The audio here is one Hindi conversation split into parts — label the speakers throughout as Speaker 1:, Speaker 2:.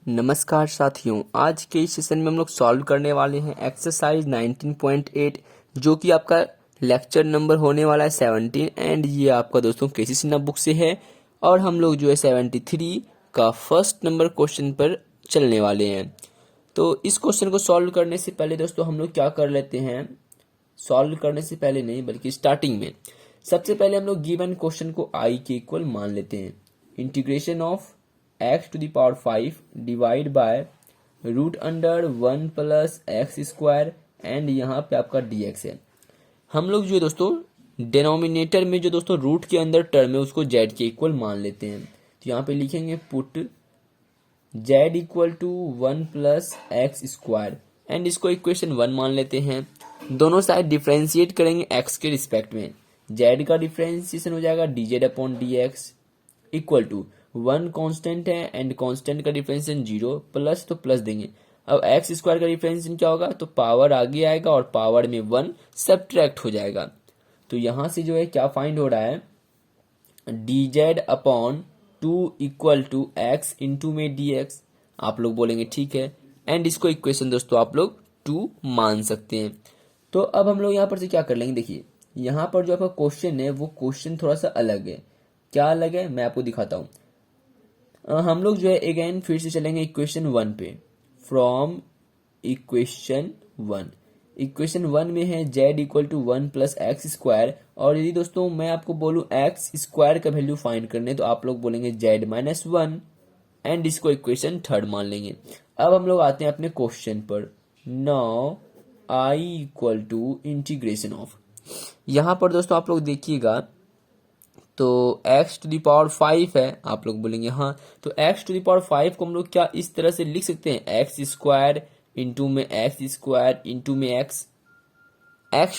Speaker 1: नमस्कार साथियों, आज के इस सेशन में हम लोग सॉल्व करने वाले हैं एक्सरसाइज 19.8 जो कि आपका लेक्चर नंबर होने वाला है 17 एंड ये आपका दोस्तों केसीसी बुक से है। और हम लोग जो है 73 का फर्स्ट नंबर क्वेश्चन पर चलने वाले हैं। तो इस क्वेश्चन को सॉल्व करने से पहले दोस्तों हम लोग क्या कर लेते हैं, सॉल्व करने से पहले नहीं बल्कि स्टार्टिंग में सबसे पहले हम लोग गिवन क्वेश्चन को आई के इक्वल मान लेते हैं। Integration of x to the power 5 divide by root under 1 plus x square and यहाँ पे आपका dx है। हम लोग जो है दोस्तों डिनोमिनेटर में जो दोस्तों रूट के अंदर टर्म है उसको z के इक्वल मान लेते हैं। तो यहाँ पे लिखेंगे put z equal to 1 plus x square and इसको इक्वेशन 1 मान लेते हैं। दोनों साइड डिफ्रेंशिएट करेंगे x के रिस्पेक्ट में। z का डिफ्रेंशिएशन हो जाएगा dz upon dx equal to 1 constant है एंड कांस्टेंट का डिफरेंशिएशन 0 प्लस तो प्लस देंगे। अब एक्स स्क्वायर का डिफरेंशिएशन क्या होगा, तो पावर आगे आएगा और पावर में 1 सब्ट्रैक्ट हो जाएगा। तो यहां से जो है क्या फाइंड हो रहा है, dz upon 2 equal to x into में dx। आप लोग बोलेंगे ठीक है एंड इसको इक्वेशन दोस्तों आप लोग 2 मान सकते हैं। तो अब हम लोग यहाँ पर से क्या कर लेंगे, देखिए यहाँ पर जो आपका क्वेश्चन है वो क्वेश्चन थोड़ा सा अलग है। क्या अलग है मैं आपको दिखाता हूँ। हम लोग जो है अगेन फिर से चलेंगे इक्वेशन 1 पे। फ्रॉम इक्वेशन 1 में है z equal to 1 plus x square. और यदि दोस्तों मैं आपको बोलूं एक्स स्क्वायर का वैल्यू फाइंड करने तो आप लोग बोलेंगे z माइनस 1 एंड इसको इक्वेशन 3 मान लेंगे। अब हम लोग आते हैं अपने क्वेश्चन पर। Now i equal to integration of, यहाँ पर दोस्तों आप लोग देखिएगा तो x टू दी पावर 5 है। आप लोग बोलेंगे हाँ, तो x टू दी पावर 5 को हम लोग क्या इस तरह से लिख सकते हैं, एक्स स्क्वायर इंटू में एक्स स्क्वायर इंटू में x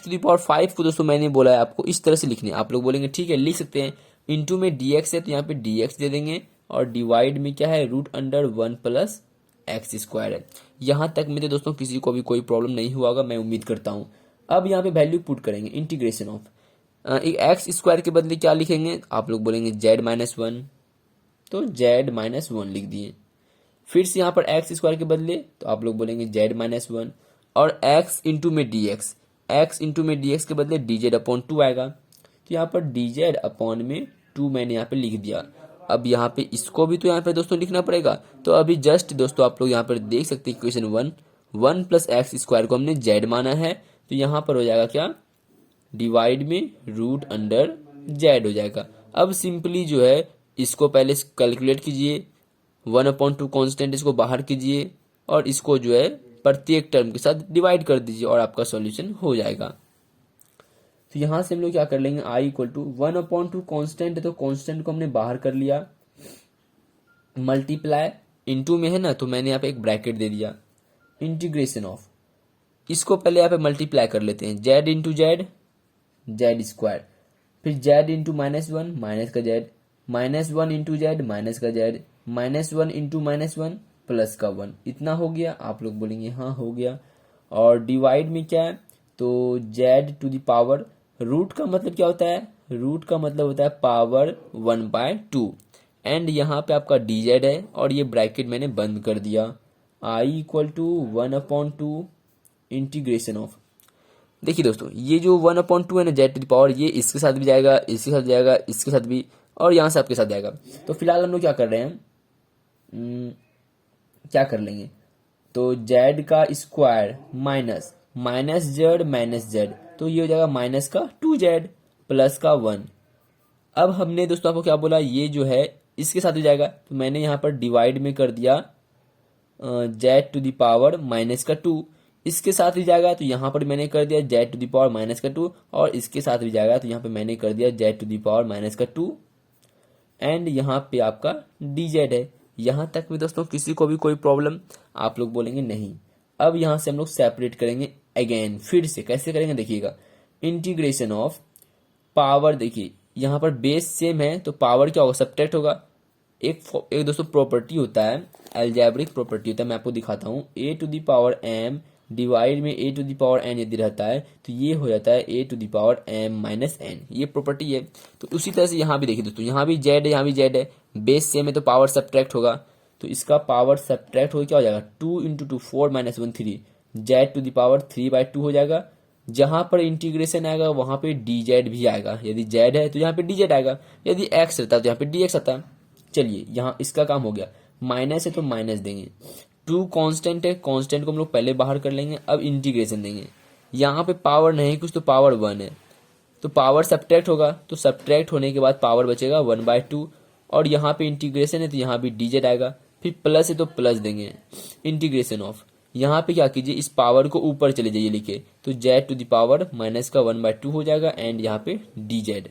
Speaker 1: टू दी पावर 5 को दोस्तों मैंने बोला है आपको इस तरह से लिखने। आप लोग बोलेंगे ठीक है लिख सकते हैं। इंटू में dx है तो यहाँ पे dx दे देंगे और डिवाइड में क्या है root under 1 plus x square है। यहाँ तक में तो दोस्तों किसी को भी कोई प्रॉब्लम नहीं हुआ होगा, मैं उम्मीद करता हूँ। अब यहाँ पे वैल्यू पुट करेंगे इंटीग्रेशन ऑफ एक्स स्क्वायर के बदले क्या लिखेंगे, आप लोग बोलेंगे z माइनस 1, तो z माइनस 1 लिख दिए। फिर से यहाँ पर एक्स स्क्वायर के बदले तो आप लोग बोलेंगे z माइनस 1 और x इंटू में dx, x इंटू में dx के बदले dz अपॉन 2 आएगा। तो यहाँ पर dz अपॉन में 2 मैंने यहाँ पे लिख दिया। अब यहाँ पे इसको भी तो यहाँ पे दोस्तों लिखना पड़ेगा। तो अभी जस्ट दोस्तों आप लोग यहाँ पर देख सकते हैं इक्वेशन 1 प्लस एक्स स्क्वायर को हमने z माना है। तो यहाँ पर हो जाएगा क्या, डिवाइड में रूट अंडर z हो जाएगा। अब सिंपली जो है इसको पहले कैलकुलेट कीजिए, 1/2 कांस्टेंट इसको बाहर कीजिए और इसको जो है प्रत्येक टर्म के साथ डिवाइड कर दीजिए और आपका सॉल्यूशन हो जाएगा। तो यहां से हम लोग क्या कर लेंगे, i इक्वल टू 1/2 कांस्टेंट है तो कांस्टेंट को हमने बाहर कर लिया, मल्टीप्लाई इंटू में है ना तो मैंने यहाँ पे एक ब्रैकेट दे दिया, इंटीग्रेशन ऑफ, इसको पहले यहाँ पे मल्टीप्लाई कर लेते हैं, z इंटू जेड स्क्वायर, फिर z इंटू माइनस 1 माइनस का z, minus 1 into Z minus का z, minus 1 into minus 1 plus का 1। इतना हो गया। आप लोग बोलेंगे हाँ हो गया। और डिवाइड में क्या है, तो z to the power, root का मतलब क्या होता है, रूट का मतलब होता है पावर 1/2 एंड यहाँ पे आपका dz है और ये ब्रैकेट मैंने बंद कर दिया। i equal to 1/2 integration of, देखिए दोस्तों ये जो 1/2 है ना z टू द पावर, ये इसके साथ भी जाएगा, इसके साथ जाएगा, इसके साथ भी और यहाँ से आपके साथ जाएगा। तो फिलहाल हम लोग क्या कर रहे हैं, क्या कर लेंगे, तो z का स्क्वायर माइनस माइनस z, तो ये हो जाएगा माइनस का 2z प्लस का 1। अब हमने दोस्तों आपको क्या बोला, ये जो है इसके साथ भी जाएगा तो मैंने यहाँ पर डिवाइड में कर दिया z to the power minus का 2, इसके साथ भी जाएगा तो यहाँ पर मैंने कर दिया z to the power minus का 2 और इसके साथ भी जाएगा तो यहाँ पे मैंने कर दिया z to the power minus का 2 एंड यहाँ पे आपका dz है। यहाँ तक में दोस्तों किसी को भी कोई प्रॉब्लम, आप लोग बोलेंगे नहीं। अब यहाँ से हम लोग सेपरेट करेंगे अगेन, फिर से कैसे करेंगे देखिएगा, इंटीग्रेशन ऑफ पावर, देखिए यहाँ पर बेस सेम है तो पावर क्या होगा, सब्ट्रैक्ट होगा। एक दोस्तों प्रॉपर्टी होता है, अलजेब्रिक प्रॉपर्टी होता है, मैं आपको दिखाता हूँ। a to the power m divide में a to the power n यदि रहता है तो ये हो जाता है a to the power m minus n, ये प्रॉपर्टी है। तो उसी तरह से यहाँ भी देखिए दोस्तों, यहाँ भी z है, यहाँ भी z है, बेस सेम है तो पावर सब्ट्रैक्ट होगा। तो इसका पावर सब्ट्रैक्ट हो क्या हो जाएगा, 2 into two 4 minus 1 3, z to the power 3/2 हो जाएगा। जहां पर इंटीग्रेशन आएगा वहां पे डी जेड भी आएगा, यदि जेड है तो यहाँ पे डी जेड आएगा, यदि एक्स रहता है तो यहाँ पे डी एक्स आता। चलिए यहाँ इसका काम हो गया, माइनस है तो माइनस देंगे, टू कांस्टेंट है, कांस्टेंट को हम लोग पहले बाहर कर लेंगे। अब इंटीग्रेशन देंगे, यहाँ पे पावर नहीं कुछ तो पावर 1 है, तो पावर सब्ट्रैक्ट होगा, तो सब्ट्रैक्ट होने के बाद पावर बचेगा 1/2, और यहाँ पे इंटीग्रेशन है तो यहाँ भी डी जेड आएगा, फिर प्लस है तो प्लस देंगे, इंटीग्रेशन ऑफ, यहाँ पे क्या कीजिए इस पावर को ऊपर चले जाइए लिखे, तो z to the power minus का 1/2 हो जाएगा, एंड यहाँ पे डी जेड।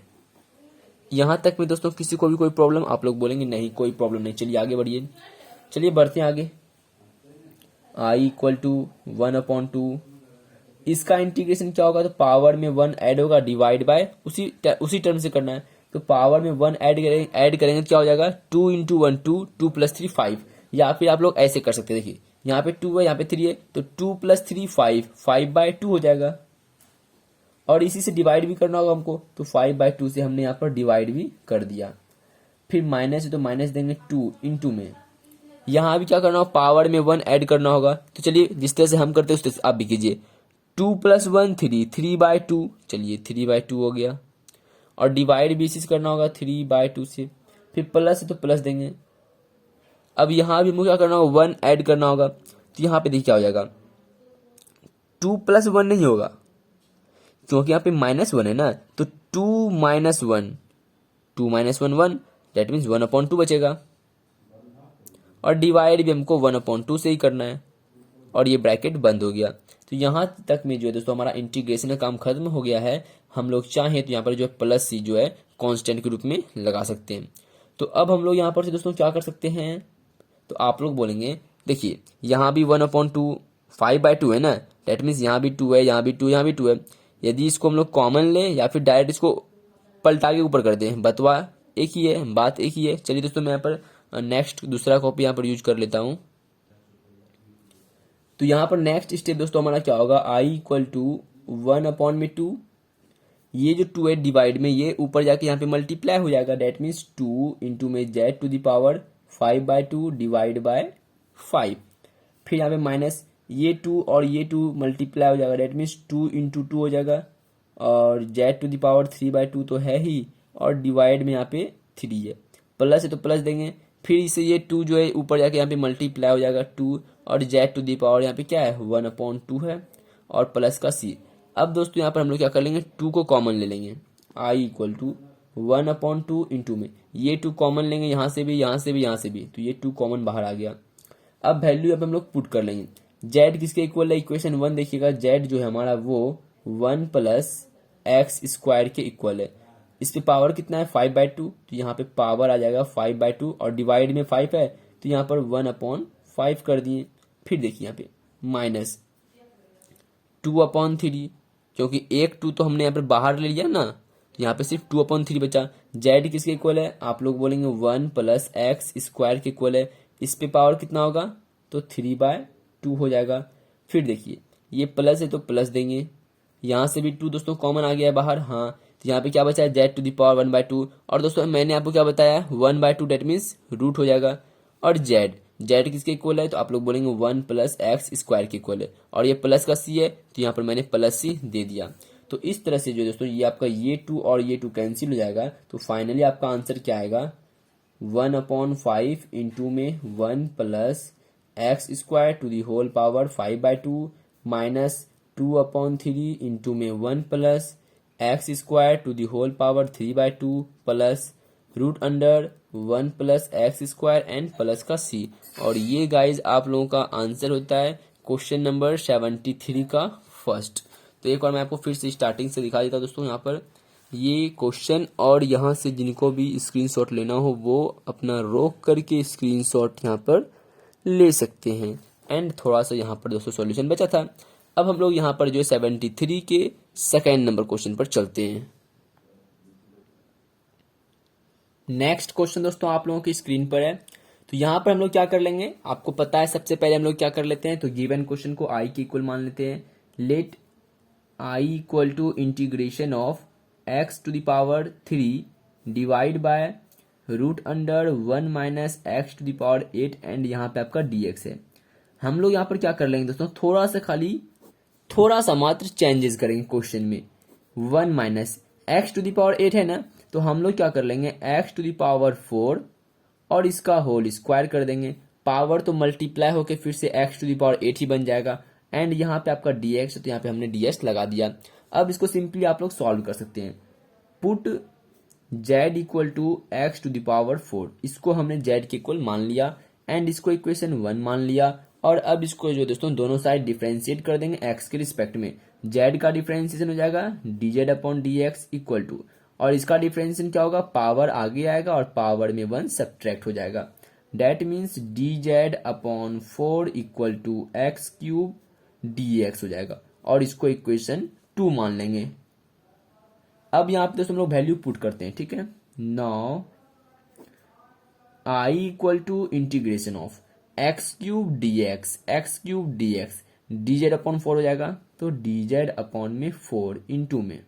Speaker 1: यहाँ तक में दोस्तों किसी को भी कोई प्रॉब्लम, आप लोग बोलेंगे नहीं कोई प्रॉब्लम नहीं। चलिए आगे बढ़िए, चलिए बढ़ते हैं आगे। आई इक्वल टू 1/2, इसका इंटीग्रेशन क्या होगा, तो पावर में 1 ऐड होगा, डिवाइड बाय उसी टर्म से करना है, तो पावर में 1 ऐड करेंगे तो क्या हो जाएगा, 2 इंटू 1 2, 2 प्लस 3 5, या फिर आप लोग ऐसे कर सकते हैं, देखिए यहाँ पे 2 है यहाँ पे 3 है, तो 2 प्लस 3 5, 5/2 हो जाएगा, और इसी से डिवाइड भी करना होगा हमको, तो 5/2 से हमने यहाँ पर डिवाइड भी कर दिया। फिर माइनस है तो माइनस देंगे 2 इंटू में, यहाँ भी क्या करना होगा, पावर में 1 ऐड करना होगा, तो चलिए जिस तरह से हम करते हैं उस तरह से आप भी कीजिए, 2 प्लस 1 3, 3/2, चलिए 3/2 हो गया, और डिवाइड भी इसी से करना होगा 3/2 से, फिर प्लस है तो प्लस देंगे। अब यहाँ भी मुझे क्या करना होगा, 1 ऐड करना होगा, तो यहाँ पे देखिए क्या हो जाएगा, 2 प्लस 1 नहीं होगा, क्योंकि यहाँ पे -1 है ना, तो 2 माइनस 1, 2 माइनस 1 1, दैट मीन्स 1/2 बचेगा, और डिवाइड भी हमको 1/2 से ही करना है, और ये ब्रैकेट बंद हो गया। तो यहाँ तक में जो है दोस्तों हमारा इंटीग्रेशन का काम खत्म हो गया है। हम लोग चाहें तो यहाँ पर जो है प्लस सी जो है कांस्टेंट के रूप में लगा सकते हैं। तो अब हम लोग यहाँ पर से दोस्तों क्या कर सकते हैं, तो आप लोग बोलेंगे देखिए यहाँ भी 1/2 5/2 है ना, डेट मीन्स यहाँ भी 2 है, यहाँ भी 2, यहाँ भी 2 है। यदि इसको हम लोग कॉमन लें या फिर डायरेक्ट इसको पलटा के ऊपर कर दें, बतवा एक ही है, बात एक ही है। चलिए दोस्तों मैं यहाँ पर नेक्स्ट दूसरा कॉपी यहाँ पर यूज कर लेता हूँ। तो यहाँ पर नेक्स्ट स्टेप दोस्तों हमारा क्या होगा, आई इक्वल टू 1/2, ये जो 2 है डिवाइड में ये ऊपर जाके यहाँ पे मल्टीप्लाई हो जाएगा, डेट मीन्स 2 इंटू में z to the power 5/2 divide by 5, फिर यहाँ पे माइनस ये 2 और ये 2 मल्टीप्लाई हो जाएगा, डेट मीन्स 2 इंटू 2 हो जाएगा, और जेड टू द पावर 3/2 तो है ही, और डिवाइड में यहाँ पे 3 है, प्लस है तो प्लस देंगे, फिर इसे ये 2 जो है ऊपर जाके यहाँ पे मल्टीप्लाई हो जाएगा 2, और जेड टू दी पावर यहाँ पे क्या है 1/2 है, और प्लस का सी। अब दोस्तों यहाँ पर हम लोग क्या कर लेंगे, 2 को कॉमन ले लेंगे, आई इक्वल टू 1/2 इंटू में ये 2 कॉमन लेंगे, यहाँ से भी यहाँ से भी यहाँ से भी, तो ये 2 कॉमन बाहर आ गया। अब वैल्यू अब हम लोग पुट कर लेंगे, जेड किसके इक्वल है, इक्वेशन 1 देखिएगा, जेड जो है हमारा वो 1 प्लस एक्स स्क्वायर के इक्वल है। इस पे पावर कितना है 5/2, तो यहाँ पे पावर आ जाएगा 5/2, और डिवाइड में 5 है तो यहाँ पर 1/5 कर दिए। फिर देखिए यहाँ पे माइनस 2/3, क्योंकि एक 2 तो हमने यहाँ पर बाहर ले लिया ना, तो यहाँ पे सिर्फ 2/3 बचा। जेड किसके इक्वल है, आप लोग बोलेंगे 1 प्लस एक्स स्क्वायर के इक्वल है, इस पे पावर कितना होगा, तो 3/2 हो जाएगा। फिर देखिए ये प्लस है तो प्लस देंगे, यहाँ से भी 2 दोस्तों कॉमन आ गया है बाहर, हाँ, तो यहाँ पे क्या बचा है जेड टू द पावर 1/2, और दोस्तों मैंने आपको क्या बताया 1/2 डेट मीन्स रूट हो जाएगा, और जेड जेड किसके इक्वल है, तो आप लोग बोलेंगे 1 प्लस एक्स स्क्वायर के इक्वल है, और ये प्लस का सी है तो यहाँ पर मैंने प्लस सी दे दिया। तो इस तरह से जो दोस्तों ये आपका ये 2 और ये 2 कैंसिल हो जाएगा, तो फाइनली आपका आंसर क्या आएगा 1/5 इंटू में 1 plus x square to the whole power 5/2 minus 2/3 into में 1 plus x square to the whole power 3/2 plus root under 1 plus x square and plus का सी। और ये गाइज आप लोगों का आंसर होता है क्वेश्चन नंबर 73 का फर्स्ट। तो एक बार मैं आपको फिर से स्टार्टिंग से दिखा देता दोस्तों, यहाँ पर ये क्वेश्चन, और यहाँ से जिनको भी स्क्रीनशॉट लेना हो वो अपना रोक करके स्क्रीनशॉट यहाँ पर ले सकते हैं। एंड थोड़ा सा यहाँ पर दोस्तों सॉल्यूशन बचा था। अब हम लोग यहाँ पर जो है 73 के सेकेंड नंबर क्वेश्चन पर चलते हैं। नेक्स्ट क्वेश्चन दोस्तों आप लोगों की स्क्रीन पर है। तो यहाँ पर हम लोग क्या कर लेंगे, आपको पता है सबसे पहले हम लोग क्या कर लेते हैं, तो गिवन क्वेश्चन को आई के इक्वल मान लेते हैं। Let I equal to integration of x to the power 3 divide by root under 1 minus x to the power 8 and यहाँ पे आपका dx है। हम लोग यहाँ पर क्या कर लेंगे दोस्तों, थोड़ा सा मात्र चेंजेस करेंगे क्वेश्चन में। 1 minus x to the power 8 है ना, तो हम लोग क्या कर लेंगे, एक्स टू द पावर 4 और इसका होल स्क्वायर कर देंगे। पावर तो मल्टीप्लाई होके फिर से एक्स टू द पावर 8 ही बन जाएगा एंड यहाँ पे आपका dx है, तो यहाँ पे हमने ds लगा दिया। अब इसको सिंपली आप लोग सॉल्व कर सकते हैं। Put z equal to x to the power 4, इसको हमने z के इक्वल मान लिया एंड इसको इक्वेशन 1 मान लिया। और अब इसको जो दोस्तों दोनों साइड डिफरेंशिएट कर देंगे x के रिस्पेक्ट में। z का डिफरेंशिएशन हो जाएगा dz upon dx equal to, और इसका डिफरेंशिएशन क्या होगा, पावर आगे आएगा और पावर में 1 सब्ट्रैक्ट हो जाएगा। That means dz upon 4 equal to x cube dx हो जाएगा और इसको इक्वेशन 2 मान लेंगे। अब यहाँ पे दोस्तों हम लोग वैल्यू पुट करते हैं, ठीक है। Now i equal to integration of x cube dx dz upon 4 हो जाएगा, तो dz अपॉन में 4 इंटू में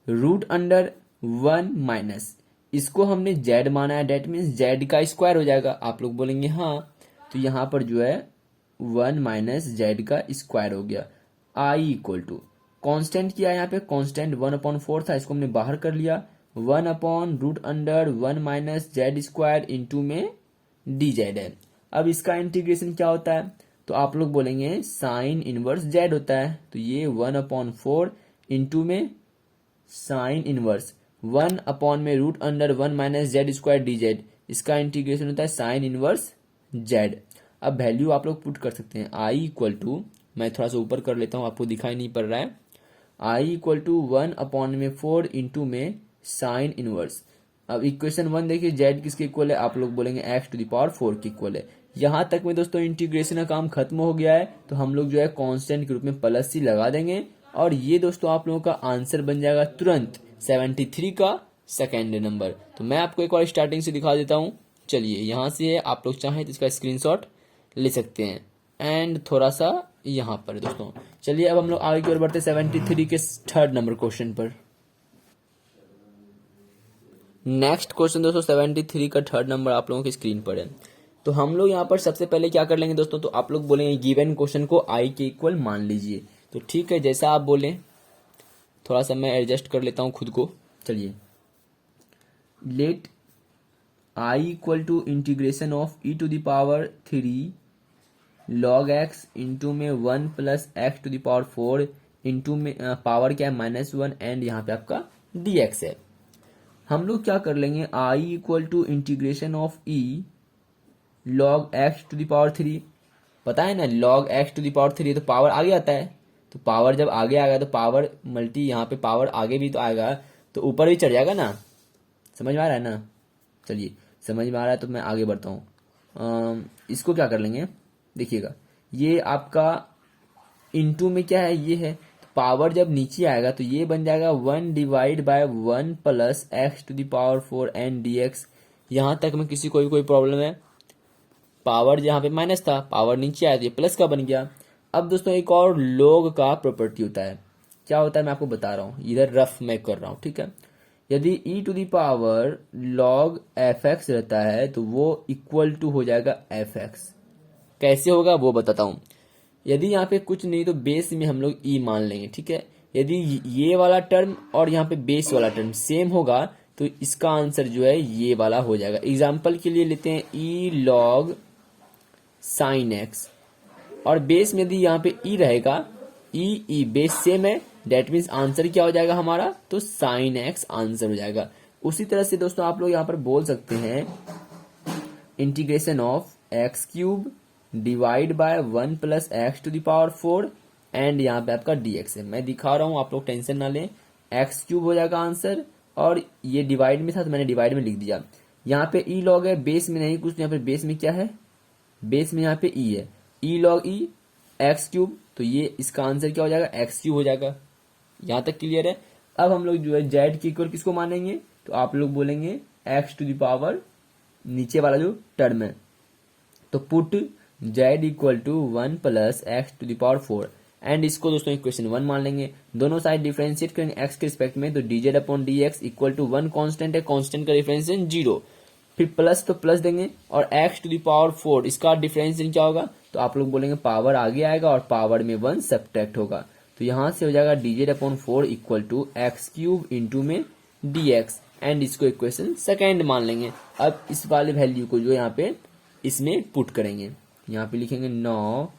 Speaker 1: रूट अंडर 1 माइनस, इसको हमने z माना है, डेट मीन्स z का स्क्वायर हो जाएगा। आप लोग बोलेंगे हाँ, तो यहाँ पर जो है 1 माइनस जेड का स्क्वायर हो गया। i इक्वल टू कॉन्स्टेंट किया, यहाँ पे कॉन्स्टेंट 1/4 था, इसको हमने बाहर कर लिया। 1 upon root under 1 minus z square into में डी जेड है। अब इसका इंटीग्रेशन क्या होता है, तो आप लोग बोलेंगे साइन इनवर्स जेड होता है, तो ये 1/4 इंटू में साइन इनवर्स 1 अपॉन में root under 1 minus z square d z, इसका इंटीग्रेशन होता है साइन इनवर्स जेड। अब वैल्यू आप लोग पुट कर सकते हैं। i इक्वल टू, मैं थोड़ा सा ऊपर कर लेता हूँ, आपको दिखाई नहीं पड़ रहा है। i इक्वल टू 1 अपॉन में 4 इंटू में साइन इनवर्स। अब इक्वेशन 1 देखिए, z किसके इक्वल है, आप लोग बोलेंगे x टू द पावर 4 के इक्वल है। यहाँ तक में दोस्तों इंटीग्रेशन का काम खत्म हो गया है, तो हम लोग जो है कांस्टेंट के रूप में प्लस सी लगा देंगे और ये दोस्तों आप लोगों का आंसर बन जाएगा तुरंत 73 का सेकेंड नंबर। तो मैं आपको एक बार स्टार्टिंग से दिखा देता हूँ। चलिए यहाँ से है, आप लोग चाहें तो इसका स्क्रीनशॉट ले सकते हैं एंड थोड़ा सा यहाँ पर दोस्तों। चलिए अब हम लोग आगे की ओर बढ़ते 73 के थर्ड नंबर क्वेश्चन पर। नेक्स्ट क्वेश्चन दोस्तों 73 का थर्ड नंबर आप लोगों की स्क्रीन पर है। तो हम लोग यहाँ पर सबसे पहले क्या कर लेंगे दोस्तों, तो आप लोग बोलेंगे गिवन क्वेश्चन को i के इक्वल मान लीजिए। तो ठीक है, जैसा आप बोलें, थोड़ा सा मैं एडजस्ट कर लेता हूँ खुद को। चलिए, let i equal to integration of e to the power 3 log x into में 1 plus x to the power 4 into में पावर क्या है -1 एंड यहाँ पे आपका dx है। हम लोग क्या कर लेंगे, i equal to integration of e log x to the power 3, पता है ना log x to the power 3 तो पावर आगे आता है, तो पावर जब आगे आएगा तो पावर मल्टी यहाँ पे पावर आगे भी तो आएगा, तो ऊपर भी चढ़ जाएगा ना। समझ में आ रहा है ना। चलिए, समझ में आ रहा है तो मैं आगे बढ़ता हूँ। इसको क्या कर लेंगे, देखिएगा ये आपका इंटू में क्या है, ये है, तो पावर जब नीचे आएगा तो ये बन जाएगा 1 divide by 1 plus x to the power 4 and dx। यहाँ तक में किसी को भी कोई प्रॉब्लम है, पावर जहाँ पे माइनस था पावर नीचे आया तो ये प्लस का बन गया। अब दोस्तों एक और log का प्रॉपर्टी होता है, क्या होता है मैं आपको बता रहा हूँ, इधर रफ मैं कर रहा हूँ, ठीक है। यदि e to the power log fx रहता है तो वो इक्वल टू हो जाएगा fx। कैसे होगा वो बताता हूँ। यदि यहाँ पे कुछ नहीं तो बेस में हम लोग e मान लेंगे, ठीक है। यदि ये वाला टर्म और यहाँ पे बेस वाला टर्म सेम होगा तो इसका आंसर जो है ये वाला हो जाएगा। एग्जाम्पल के लिए लेते हैं e log sin x, और बेस में यदि यहाँ पे e रहेगा, e बेस सेम है, डेट मीन्स आंसर क्या हो जाएगा हमारा, तो sin x आंसर हो जाएगा। उसी तरह से दोस्तों आप लोग यहाँ पर बोल सकते हैं integration of x cube divide by 1 plus x to the power 4 and यहाँ पे आपका dx है। मैं दिखा रहा हूँ, आप लोग टेंशन ना लें, एक्स क्यूब हो जाएगा आंसर, और ये डिवाइड में था तो मैंने डिवाइड में लिख दिया। यहाँ पे e log है, बेस में नहीं कुछ, यहाँ पे बेस में क्या है, बेस में यहाँ पे e है, e log e x cube, तो ये इसका आंसर क्या हो जाएगा, एक्स क्यूब हो जाएगा। यहाँ तक क्लियर है। अब हम लोग जो है जेड के इक्वल किसको मानेंगे, तो आप लोग बोलेंगे एक्स टू द पावर नीचे वाला जो टर्म है, तो put z equal to 1 plus x to the power 4। And इसको दोस्तों इक्वेशन 1 मान लेंगे। दोनों साइड डिफरेंशिएट करेंगे एक्स के रिस्पेक्ट में, तो dz upon dx equal to 1 constant है, कांस्टेंट का डिफरेंशिएशन 0, फिर प्लस तो प्लस देंगे और x टू द पावर 4 इसका डिफरेंशिएशन क्या होगा, तो आप लोग बोलेंगे पावर आगे आएगा और पावर में 1 सब्ट्रैक्ट होगा, तो यहां से हो जाएगा dz upon 4 equal to x cube into में dx, एंड इसको इक्वेशन सेकेंड मान लेंगे। अब इस वाले वैल्यू को जो यहाँ पे इसमें पुट करेंगे, यहाँ पे लिखेंगे now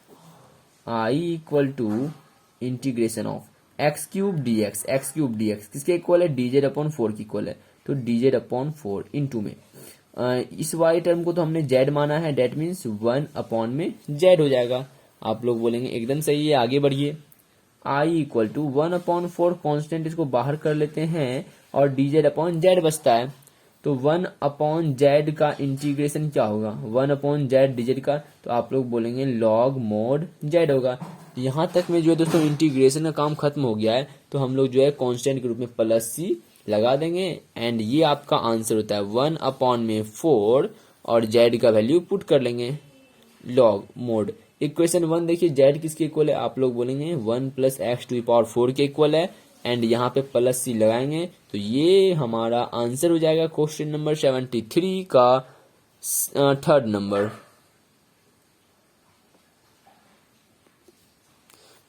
Speaker 1: I equal to integration of x cube D x किसके इक्वल है, dz अपॉन 4 की इक्वल है, तो dz अपॉन 4 इंटू में इस वाली टर्म को तो हमने z माना है, डेट मीन्स 1 अपॉन में z हो जाएगा। आप लोग बोलेंगे एकदम सही है, आगे बढ़िए। i equal to 1 upon 4 constant, इसको बाहर कर लेते हैं और dz अपॉन z बचता है, तो 1 अपॉन z का इंटीग्रेशन क्या होगा, 1 अपॉन z dz का, तो आप लोग बोलेंगे लॉग मोड z होगा। यहाँ तक में जो है दोस्तों इंटीग्रेशन का काम खत्म हो गया है, तो हम लोग जो है कांस्टेंट के रूप में प्लस सी लगा देंगे, एंड ये आपका आंसर होता है 1 अपॉन में 4 और z का वैल्यू पुट कर लेंगे लॉग मोड। इक्वेशन 1 देखिए z किसके इक्वल है, आप लोग बोलेंगे 1 plus x to the power 4 के इक्वल है, एंड यहाँ पे प्लस सी लगाएंगे, तो ये हमारा आंसर हो जाएगा क्वेश्चन नंबर 73 का थर्ड नंबर।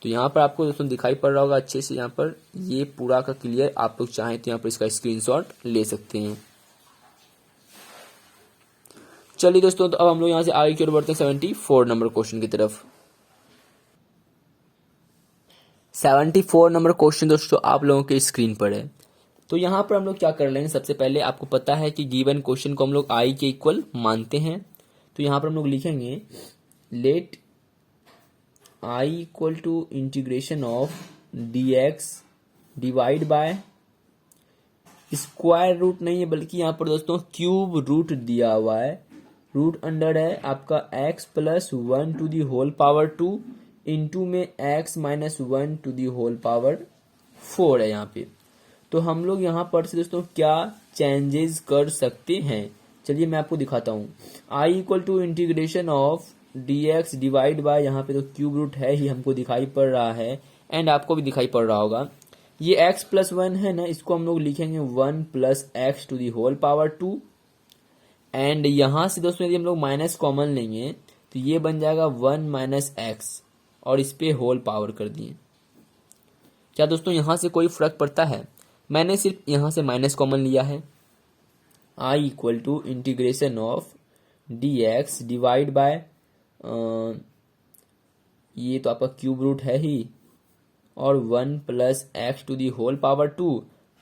Speaker 1: तो यहाँ पर आपको दोस्तों दिखाई पड़ रहा होगा अच्छे से, यहाँ पर ये पूरा का क्लियर, आप लोग चाहें तो यहाँ पर इसका स्क्रीनशॉट ले सकते हैं। चलिए दोस्तों, तो अब हम लोग यहाँ से आगे की ओर बढ़ते हैं 74 नंबर क्वेश्चन की तरफ। 74 नंबर क्वेश्चन दोस्तों आप लोगों के स्क्रीन पर है। तो यहाँ पर हम लोग क्या कर लेंगे, सबसे पहले आपको पता है कि गिवन क्वेश्चन को हम लोग आई के इक्वल मानते हैं, तो यहाँ पर हम लोग लिखेंगे let I equal to integration of dx divide by square root नहीं है, बल्कि यहाँ पर दोस्तों क्यूब रूट दिया हुआ है, रूट अंडर है आपका x plus 1 to the whole power 2 into में x minus 1 to the whole power 4 है यहाँ पे। तो हम लोग यहाँ पर से दोस्तों क्या चेंजेस कर सकते हैं, चलिए मैं आपको दिखाता हूँ। i equal to integration of dx divide by, यहाँ पे तो क्यूब रूट है ही, हमको दिखाई पड़ रहा है एंड आपको भी दिखाई पड़ रहा होगा। ये x प्लस 1 है ना, इसको हम लोग लिखेंगे 1 plus x to the whole power 2, and यहां से दोस्तों यदि हम लोग माइनस कॉमन लेंगे तो ये बन जाएगा 1 माइनस एक्स और इस पे होल पावर कर दिए। क्या दोस्तों यहां से कोई फर्क पड़ता है, मैंने सिर्फ यहां से माइनस कॉमन लिया है। i equal to integration of dx divide by ये तो आपका क्यूब रूट है ही, और 1 plus x to the whole power 2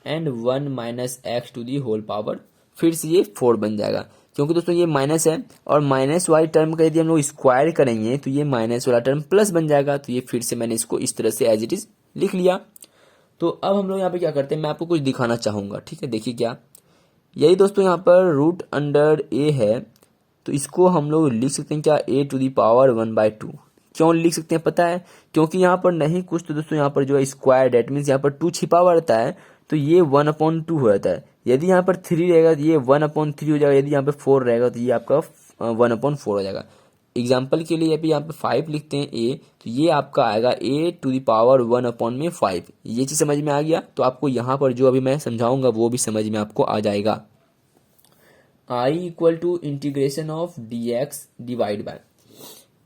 Speaker 1: and 1 minus x to the whole power, फिर से ये 4 बन जाएगा, क्योंकि दोस्तों ये माइनस है और माइनस वाली टर्म का यदि हम लोग स्क्वायर करेंगे तो ये माइनस वाला टर्म प्लस बन जाएगा, तो ये फिर से मैंने इसको इस तरह से एज इट इज लिख लिया। तो अब हम लोग यहाँ पे क्या करते हैं, मैं आपको कुछ दिखाना चाहूंगा, ठीक है। देखिए क्या, यही दोस्तों यहाँ पर रूट अंडर ए है, तो इसको हम लोग लिख सकते हैं क्या, a टू दी पावर 1/2। क्यों लिख सकते हैं पता है, क्योंकि यहाँ पर नहीं कुछ तो दोस्तों यहाँ पर जो है स्क्वायर, डेट मीन्स यहाँ पर 2 छिपा हुआ रहता है, तो ये 1/2 हो जाता है। यदि यहाँ पर 3 रहेगा तो ये 1/3 हो जाएगा, यदि यहाँ पे 4 रहेगा तो ये आपका 1/4 हो जाएगा। एग्जाम्पल के लिए अभी यहाँ पे 5 लिखते हैं a, तो ये आपका आएगा a टू दी पावर 1/5। ये चीज समझ में आ गया, तो आपको यहाँ पर जो अभी मैं समझाऊंगा वो भी समझ में आपको आ जाएगा। i equal to integration of dx divide by,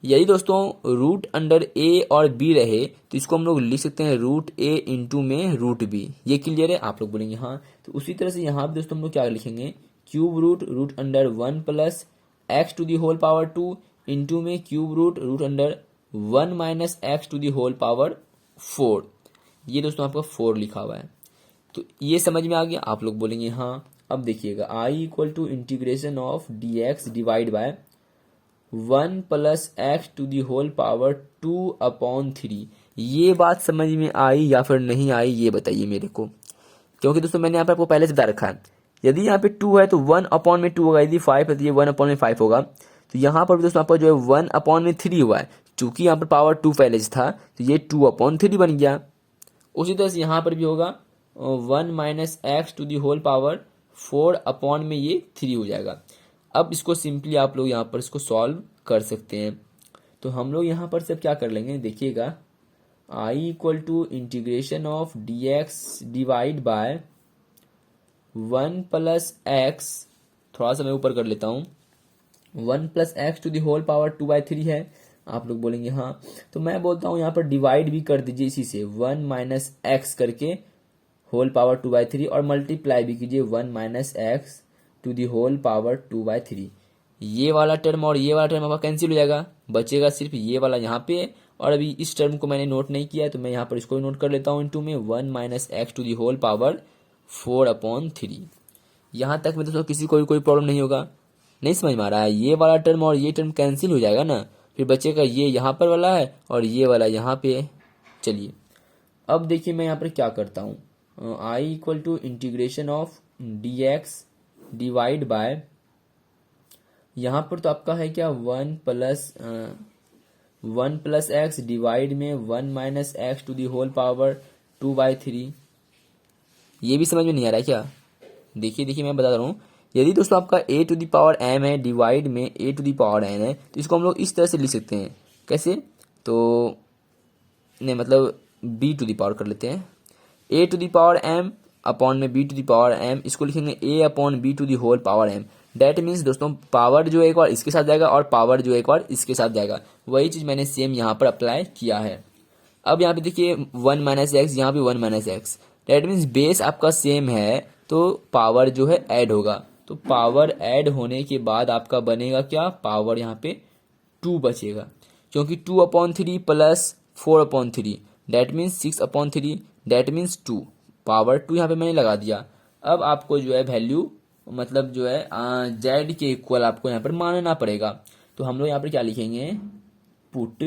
Speaker 1: यही दोस्तों रूट अंडर a और b रहे तो इसको हम लोग लिख सकते हैं रूट a इंटू में रूट b। ये क्लियर है, आप लोग बोलेंगे हाँ। तो उसी तरह से यहाँ पे दोस्तों हम लोग क्या लिखेंगे, cube root under 1 plus x to the whole power 2 into में cube root under 1 minus x to the whole power 4। ये दोस्तों आपका 4 लिखा हुआ है, तो ये समझ में आ गया, आप लोग बोलेंगे हाँ। अब देखिएगा i equal to integration of dx divide by 1 plus x to the whole power 2/3। ये बात समझ में आई या फिर नहीं आई, ये बताइए मेरे को, क्योंकि दोस्तों मैंने यहाँ पे आपको पहले से बता रखा है, यदि यहाँ पे 2 है तो 1/2 होगा, यदि 5 है तो ये 1/5 होगा। तो यहाँ पर दोस्तों आपका जो है 1/3 हुआ है, चूंकि यहाँ पर पावर 2 पहले से था तो ये 2/3 बन गया। उसी तरह से यहाँ पर भी होगा 1 minus x to the whole power 4 में ये 3 हो जाएगा। अब इसको सिंपली आप लोग यहाँ पर इसको सॉल्व कर सकते हैं। तो हम लोग यहाँ पर सब क्या कर लेंगे, देखिएगा I equal to integration of D x divide by 1 plus x, थोड़ा सा मैं ऊपर कर लेता हूँ, 1 plus x to the whole power 2/3 है। आप लोग बोलेंगे हाँ, तो मैं बोलता हूँ यहाँ पर डिवाइड भी कर दीजिए इसी से, 1 माइनस एक्स करके होल पावर 2/3 और मल्टीप्लाई भी कीजिए 1 minus x to the whole power 2/3। ये वाला टर्म और ये वाला टर्म आपका कैंसिल हो जाएगा, बचेगा सिर्फ ये वाला यहाँ पे। और अभी इस टर्म को मैंने नोट नहीं किया है तो मैं यहाँ पर इसको नोट कर लेता हूँ इनटू में 1 minus x to the whole power 4/3। यहाँ तक में दोस्तों किसी को भी कोई प्रॉब्लम नहीं होगा, नहीं समझ में आ रहा है? ये वाला टर्म और ये टर्म कैंसिल हो जाएगा ना, फिर बचेगा ये यहाँ पर वाला है और ये वाला यहाँ पे है। चलिए अब देखिए मैं यहाँ पर क्या करता हूँ, I equal to integration of D x divide by, यहाँ पर तो आपका है क्या 1 प्लस एक्स डिवाइड में 1 minus x to the whole power 2/3। ये भी समझ में नहीं आ रहा है क्या? देखिए मैं बता रहा हूँ, यदि दोस्तों आपका a to the power m है डिवाइड में a to the power n है, तो इसको हम लोग इस तरह से लिख सकते हैं। कैसे? तो नहीं, मतलब b टू दी पावर कर लेते हैं, a to the power m upon में b to the power m, इसको लिखेंगे a upon b to the whole power m। That means दोस्तों पावर जो एक बार इसके साथ जाएगा और पावर जो एक बार इसके साथ जाएगा, वही चीज मैंने सेम यहाँ पर अप्लाई किया है। अब यहाँ पे देखिए 1 माइनस एक्स, यहाँ पे 1 minus x, that means base आपका सेम है तो पावर जो है ऐड होगा। तो पावर ऐड होने के बाद आपका बनेगा क्या, पावर यहाँ पे 2 बचेगा, क्योंकि 2/3 plus 4/3 that means 6/3, date means 2, power 2 यहाँ पे मैंने लगा दिया। अब आपको जो है वैल्यू मतलब जो है जेड के इक्वल आपको यहाँ पर मानना पड़ेगा। तो हम लोग यहाँ पर क्या लिखेंगे, put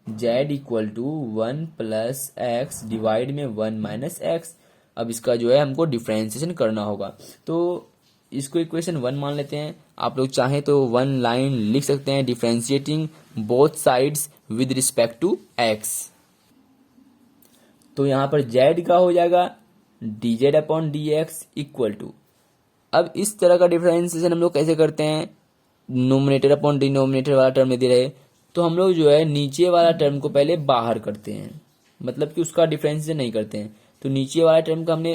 Speaker 1: z equal to 1 plus x divide में 1 माइनस एक्स। अब इसका जो है हमको डिफरेंशिएशन करना होगा, तो इसको इक्वेशन 1 मान लेते हैं। आप लोग चाहें तो 1 लाइन लिख सकते हैं, differentiating both sides with respect to x. तो यहाँ पर जेड का हो जाएगा d z upon d x equal to, अब इस तरह का डिफरेंशिएशन हम लोग कैसे करते हैं, नोमिनेटर अपॉन डिनोमिनेटर वाला टर्म दे रहे, तो हम लोग जो है नीचे वाला टर्म को पहले बाहर करते हैं, मतलब कि उसका डिफरेंशिएशन नहीं करते हैं। तो नीचे वाला टर्म का हमने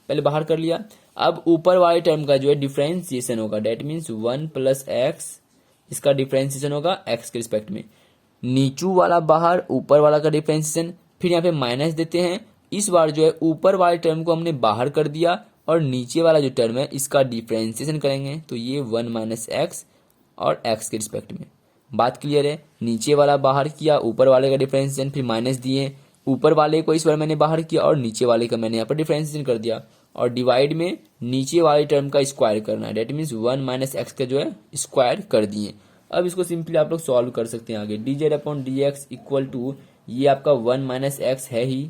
Speaker 1: पहले बाहर कर लिया, अब ऊपर वाले टर्म का जो है डिफरेंशिएशन होगा, डेट मीन्स 1 प्लस एक्स, इसका डिफरेंशिएशन होगा एक्स के रिस्पेक्ट में। नीचू वाला बाहर, ऊपर वाला का डिफरेंशिएशन, फिर यहाँ पे माइनस देते हैं। इस बार जो है ऊपर वाले टर्म को हमने बाहर कर दिया और नीचे वाला जो टर्म है इसका डिफरेंशिएशन करेंगे, तो ये 1 माइनस एक्स और एक्स के रिस्पेक्ट में। बात क्लियर है? नीचे वाला बाहर किया, ऊपर वाले का डिफरेंशिएशन, फिर माइनस दिए, ऊपर वाले को इस बार मैंने बाहर किया और नीचे वाले का मैंने यहाँ पर डिफरेंशिएशन कर दिया, और डिवाइड में नीचे वाले टर्म का स्क्वायर करना है, डेट मीन्स 1 माइनस एक्स का जो है स्क्वायर कर दिए। अब इसको सिंपली आप लोग सॉल्व कर सकते हैं आगे, d z upon d x equal to, ये आपका 1 माइनस एक्स है ही,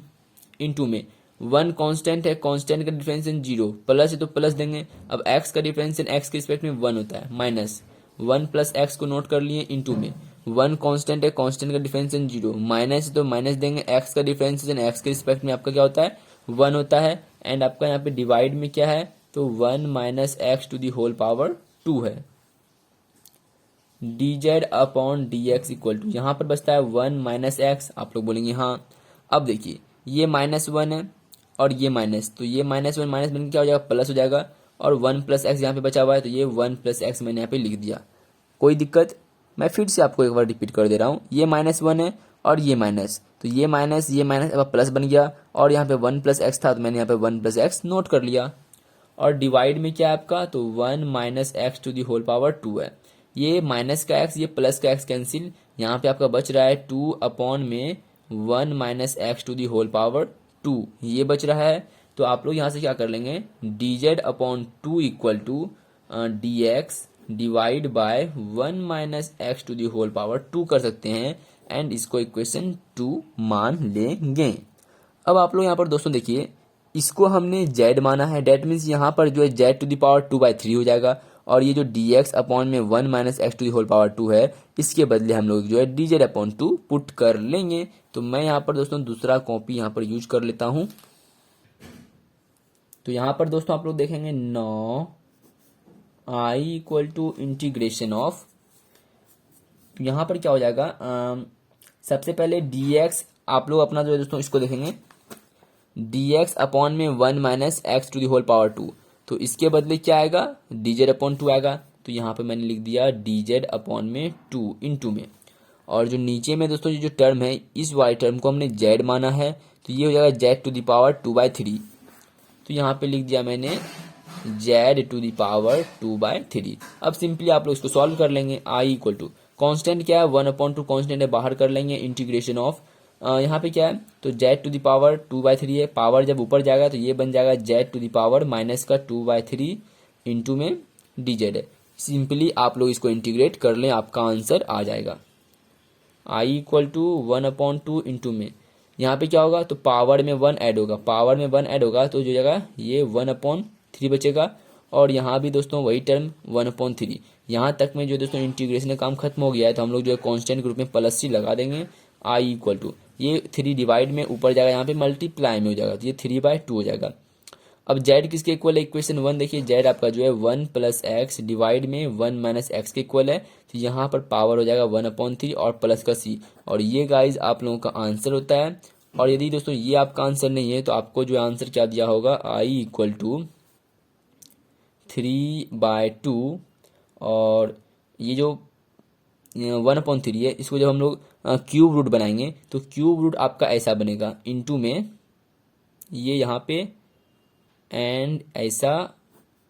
Speaker 1: इनटू में 1 कांस्टेंट है, कांस्टेंट का डिफरेंशिएशन 0, प्लस है तो प्लस देंगे। अब x का डिफरेंशिएशन x के रिस्पेक्ट में 1 होता है, माइनस 1 प्लस एक्स को नोट कर लिए, इनटू में 1 कांस्टेंट है, कांस्टेंट का डिफरेंशिएशन 0, माइनस है तो माइनस देंगे, x का डिफरेंशिएशन x के रिस्पेक्ट में आपका क्या होता है, 1 होता है। एंड आपका यहाँ पे डिवाइड में क्या है, तो 1 minus x to the whole power 2 है। D z upon d x equal to, यहाँ पर बचता है 1 माइनस एक्स, आप लोग बोलेंगे हाँ। अब देखिए ये -1 है और ये माइनस, तो ये -1 माइनस बन के क्या हो जाएगा, प्लस हो जाएगा, और 1 प्लस एक्स यहाँ पे बचा हुआ है, तो ये 1 प्लस एक्स मैंने यहाँ पे लिख दिया। कोई दिक्कत? मैं फिर से आपको एक बार रिपीट कर दे रहा हूँ, ये -1 है और ये माइनस, तो ये माइनस अब प्लस बन गया, और यहाँ पे 1 प्लस एक्स था तो मैंने यहाँ पे 1 प्लस एक्स नोट कर लिया। और डिवाइड में क्या है आपका, तो 1 minus x to the whole power 2 है। ये माइनस का एक्स, ये प्लस का एक्स कैंसिल, यहाँ पे आपका बच रहा है 2 अपॉन में 1 minus x to the whole power 2, ये बच रहा है। तो आप लोग यहाँ से क्या कर लेंगे, d z upon 2 equal to d x divide by 1 minus x to the whole power 2 कर सकते हैं, एंड इसको इक्वेशन 2 मान लेंगे। अब आप लोग यहाँ पर दोस्तों देखिए, इसको हमने z माना है, डेट मीन्स यहाँ पर जो है z टू दी पावर 2/3 हो जाएगा, और ये जो डी एक्स अपॉन में 1 minus x to the whole power 2 है, इसके बदले हम लोग जो है डी जेड अपॉन 2 पुट कर लेंगे। तो मैं यहाँ पर दोस्तों दूसरा कॉपी यहाँ पर यूज कर लेता हूँ। तो यहाँ पर दोस्तों आप लोग देखेंगे 9 आई इक्वल टू इंटीग्रेशन ऑफ, यहाँ पर क्या हो जाएगा, सबसे पहले डी एक्स आप लोग अपना जो है दोस्तों इसको देखेंगे dx अपॉन में 1 minus x to the whole power 2, तो इसके बदले क्या आएगा dz अपॉन 2 आएगा। तो यहाँ पे मैंने लिख दिया dz अपॉन में 2 इंटू में, और जो नीचे में दोस्तों ये जो टर्म है इस वाली टर्म को हमने z माना है, तो ये हो जाएगा z टू दी पावर 2/3। तो यहाँ पे लिख दिया मैंने z टू दी पावर 2/3। अब सिंपली आप लोग इसको सॉल्व कर लेंगे। i इक्वल टू कॉन्स्टेंट क्या है 1/2 कॉन्स्टेंट है, बाहर कर लेंगे इंटीग्रेशन ऑफ यहाँ पे क्या है तो z टू दी पावर 2/3 है, पावर जब ऊपर जाएगा तो ये बन जाएगा z to the power minus का 2/3 इंटू में dz है। सिंपली आप लोग इसको इंटीग्रेट कर लें, आपका आंसर आ जाएगा। i इक्वल टू 1/2 इंटू में यहाँ पे क्या होगा तो पावर में 1 ऐड होगा, पावर में 1 ऐड होगा तो जो जगह ये 1/3 बचेगा, और यहाँ भी दोस्तों वही टर्म 1/3। यहाँ तक में जो दोस्तों इंटीग्रेशन का काम खत्म हो गया है, तो हम लोग जो है कांस्टेंट ग्रुप में +3 लगा देंगे। i इक्वल टू ये 3 डिवाइड में ऊपर जाएगा, यहाँ पे मल्टीप्लाई में हो जाएगा, तो ये 3/2 हो जाएगा। अब z किसके इक्वल है, इक्वेशन 1 देखिए z आपका जो है 1 + x डिवाइड में 1 - x के इक्वल है, तो यहाँ पर पावर हो जाएगा 1/3 और प्लस का c, और ये गाइज आप लोगों का आंसर होता है। और यदि दोस्तों ये आपका आंसर नहीं है तो आपको जो आंसर क्या दिया होगा i इक्वल टू 3/2, और ये जो 1/3 है इसको जब हम लोग क्यूब रूट बनाएंगे तो क्यूब रूट आपका ऐसा बनेगा इंटू में ये यहाँ पे एंड ऐसा,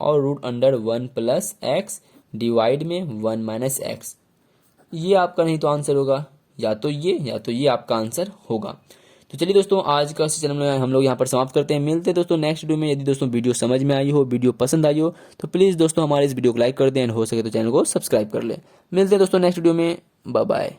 Speaker 1: और रूट अंडर 1 + x डिवाइड में 1 - x। ये आपका नहीं तो आंसर होगा, या तो ये आपका आंसर होगा। तो चलिए दोस्तों आज का सेशन में हम लोग यहाँ पर समाप्त करते हैं। मिलते हैं दोस्तों नेक्स्ट वीडियो में। यदि दोस्तों वीडियो समझ में आई हो, वीडियो पसंद आई हो, तो प्लीज़ दोस्तों हमारे इस वीडियो को लाइक कर दें, एंड हो सके तो चैनल को सब्सक्राइब कर लें। मिलते हैं दोस्तों नेक्स्ट वीडियो में। Bye bye.